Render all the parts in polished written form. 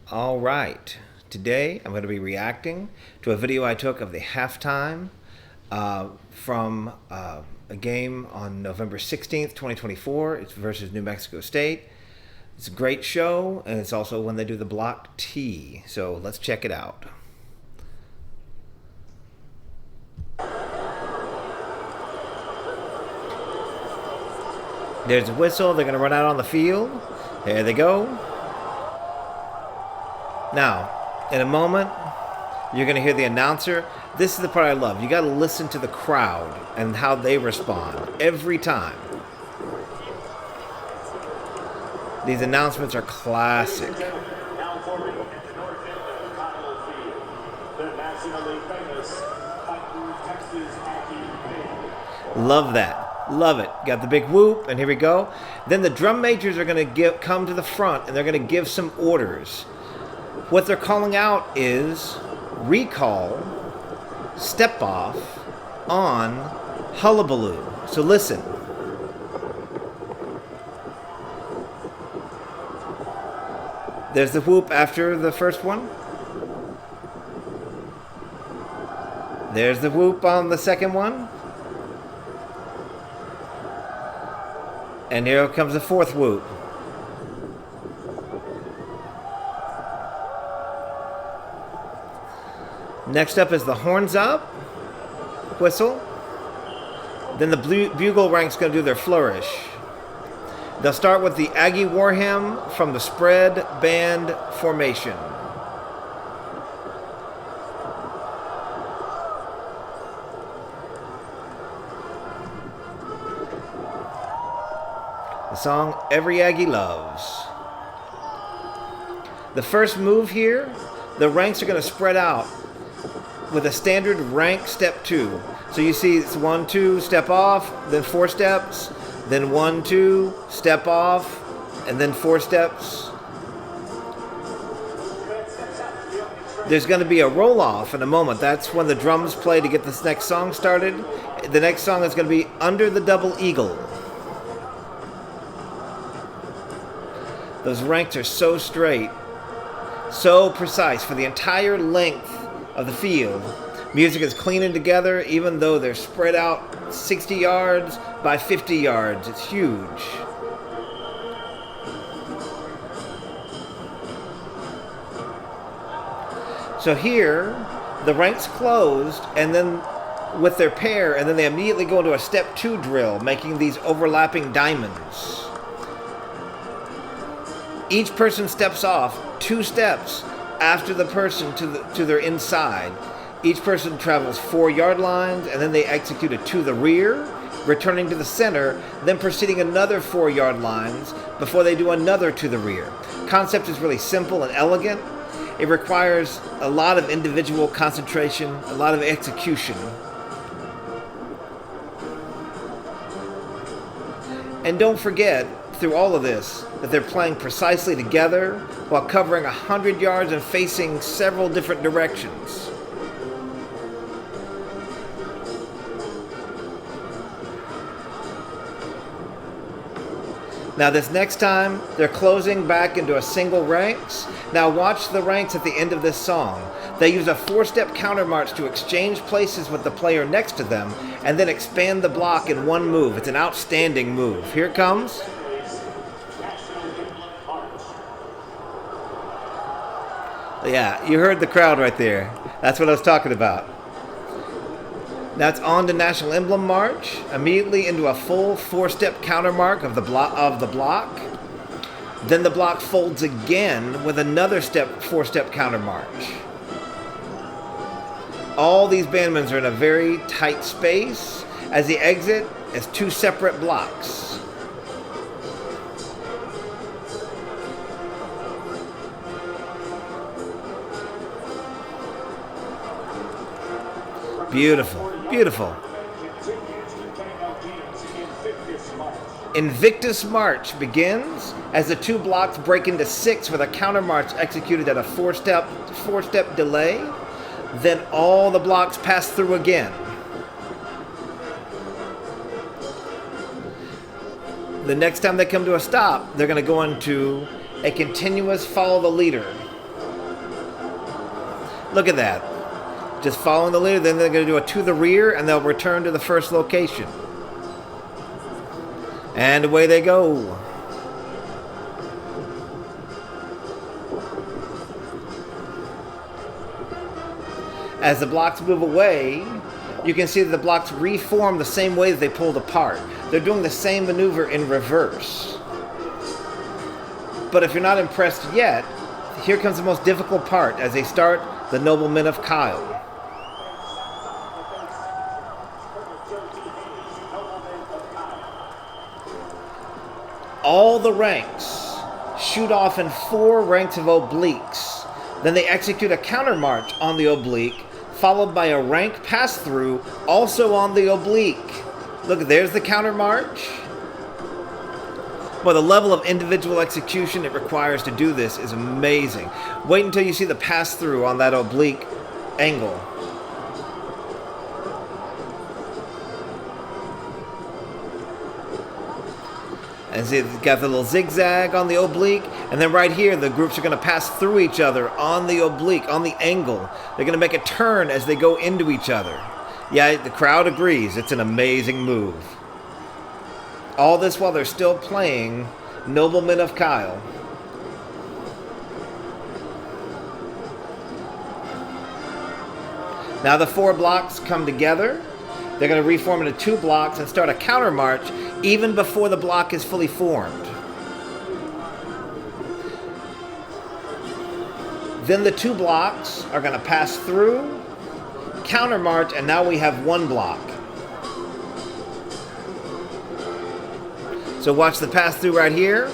All right. Today I'm going to be reacting to a video I took of the halftime from a game on November 16th, 2024. It's versus New Mexico State. It's a great show, and it's also when they do the block T. So let's check it out. There's a whistle. They're going to run out on the field. There they go. Now, in a moment, you're going to hear the announcer. This is the part I love. You got to listen to the crowd and how they respond every time. These announcements are classic. Now forming at the north end of the Cottonwood Field, the nationally famous Fightin, Texas Aggie War. Love that. Love it. Got the big whoop, and here we go. Then the drum majors are going to come to the front, and they're going to give some orders. What they're calling out is recall, step off, on, hullabaloo. So listen. There's the whoop after the first one. There's the whoop on the second one. And here comes the fourth whoop. Next up is the horns up, whistle. Then the bugle rank's going to do their flourish. They'll start with the Aggie War Hymn from the spread band formation. The song Every Aggie Loves. The first move here, the ranks are going to spread out with a standard rank step 2. So you see it's 1, 2, step off, then 4 steps, then 1, 2, step off, and then 4 steps. There's going to be a roll off in a moment. That's when the drums play to get this next song started. The next song is going to be Under the Double Eagle. Those ranks are so straight, so precise for the entire length of the field. Music is cleaning together, even though they're spread out 60 yards by 50 yards. It's huge. So here, the ranks closed, and then with their pair, and then they immediately go into a step 2 drill, making these overlapping diamonds. Each person steps off 2 steps after the person to their inside. Each person travels 4 yard lines, and then they execute it to the rear, returning to the center, then proceeding another 4 yard lines before they do another to the rear. Concept is really simple and elegant. It requires a lot of individual concentration, a lot of execution. And don't forget, through all of this, that they're playing precisely together while covering 100 yards and facing several different directions. Now this next time, they're closing back into a single ranks. Now watch the ranks at the end of this song. They use a 4-step counter march to exchange places with the player next to them and then expand the block in one move. It's an outstanding move. Here it comes. Yeah, you heard the crowd right there. That's what I was talking about. Now it's on to National Emblem March, immediately into a full 4-step counter mark of the block. Then the block folds again with another 4-step counter march. All these bandmans are in a very tight space as they exit as 2 separate blocks. Beautiful, beautiful. Invictus March begins as the 2 blocks break into 6 with a counter march executed at a 4-step delay. Then all the blocks pass through again. The next time they come to a stop, they're going to go into a continuous follow the leader. Look at that. Just following the leader, then they're going to do a to the rear, and they'll return to the first location. And away they go. As the blocks move away, you can see that the blocks reform the same way that they pulled apart. They're doing the same maneuver in reverse. But if you're not impressed yet, here comes the most difficult part as they start the Noblemen of Kyle. All the ranks shoot off in 4 ranks of obliques. Then they execute a counter march on the oblique, followed by a rank pass-through also on the oblique. Look, there's the counter march. Well, the level of individual execution it requires to do this is amazing. Wait until you see the pass-through on that oblique angle. And see, it's got the little zigzag on the oblique, and then right here, the groups are going to pass through each other on the oblique, on the angle. They're going to make a turn as they go into each other. Yeah, the crowd agrees. It's an amazing move. All this while they're still playing Noblemen of Kyle. Now the 4 blocks come together. They're going to reform into 2 blocks and start a counter march even before the block is fully formed. Then the 2 blocks are going to pass through, counter march, and now we have 1 block. So watch the pass through right here.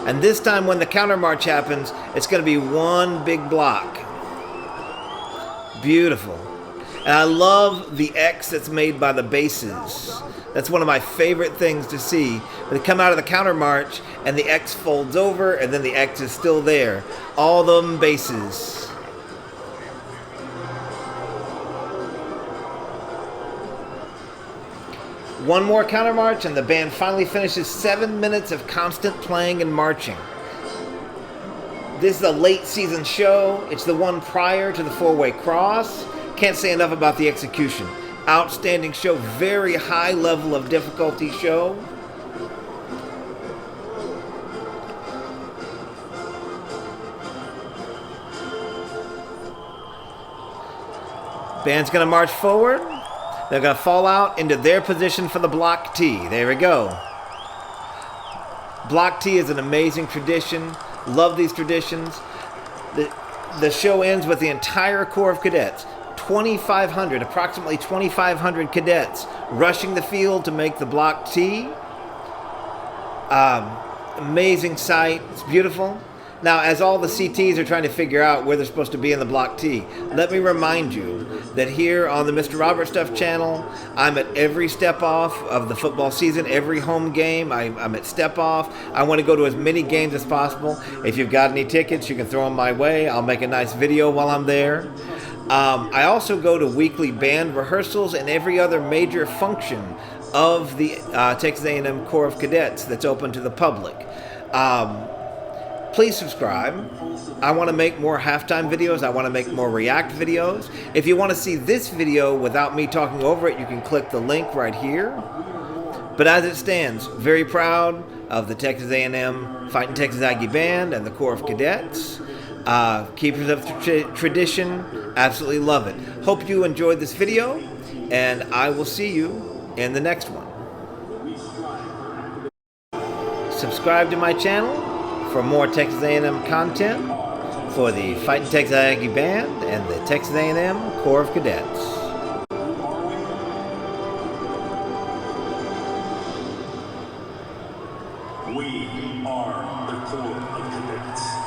And this time when the counter march happens, it's going to be 1 big block. Beautiful. And I love the X that's made by the bases. That's one of my favorite things to see. They come out of the counter march and the X folds over and then the X is still there. All them bases. One more counter march and the band finally finishes 7 minutes of constant playing and marching. This is a late season show. It's the one prior to the 4-way cross. Can't say enough about the execution. Outstanding show, very high level of difficulty show. Band's gonna march forward. They're gonna fall out into their position for the block T. There we go. Block T is an amazing tradition. Love these traditions. The show ends with the entire Corps of Cadets, 2,500, approximately 2,500 cadets rushing the field to make the block T. Amazing sight. It's beautiful. Now, as all the CTs are trying to figure out where they're supposed to be in the block T, let me remind you that here on the Mr. Robert Stuff channel, I'm at every step off of the football season, every home game, I'm at step off. I want to go to as many games as possible. If you've got any tickets, you can throw them my way. I'll make a nice video while I'm there. I also go to weekly band rehearsals and every other major function of the Texas A&M Corps of Cadets that's open to the public. Please subscribe. I want to make more halftime videos. I want to make more react videos. If you want to see this video without me talking over it, you can click the link right here. But as it stands, very proud of the Texas A&M Fightin' Texas Aggie Band and the Corps of Cadets. Keepers of tradition. Absolutely love it. Hope you enjoyed this video, and I will see you in the next one. Subscribe to my channel for more Texas A&M content for the Fightin' Texas Aggie Band and the Texas A&M Corps of Cadets. We are the Corps of Cadets.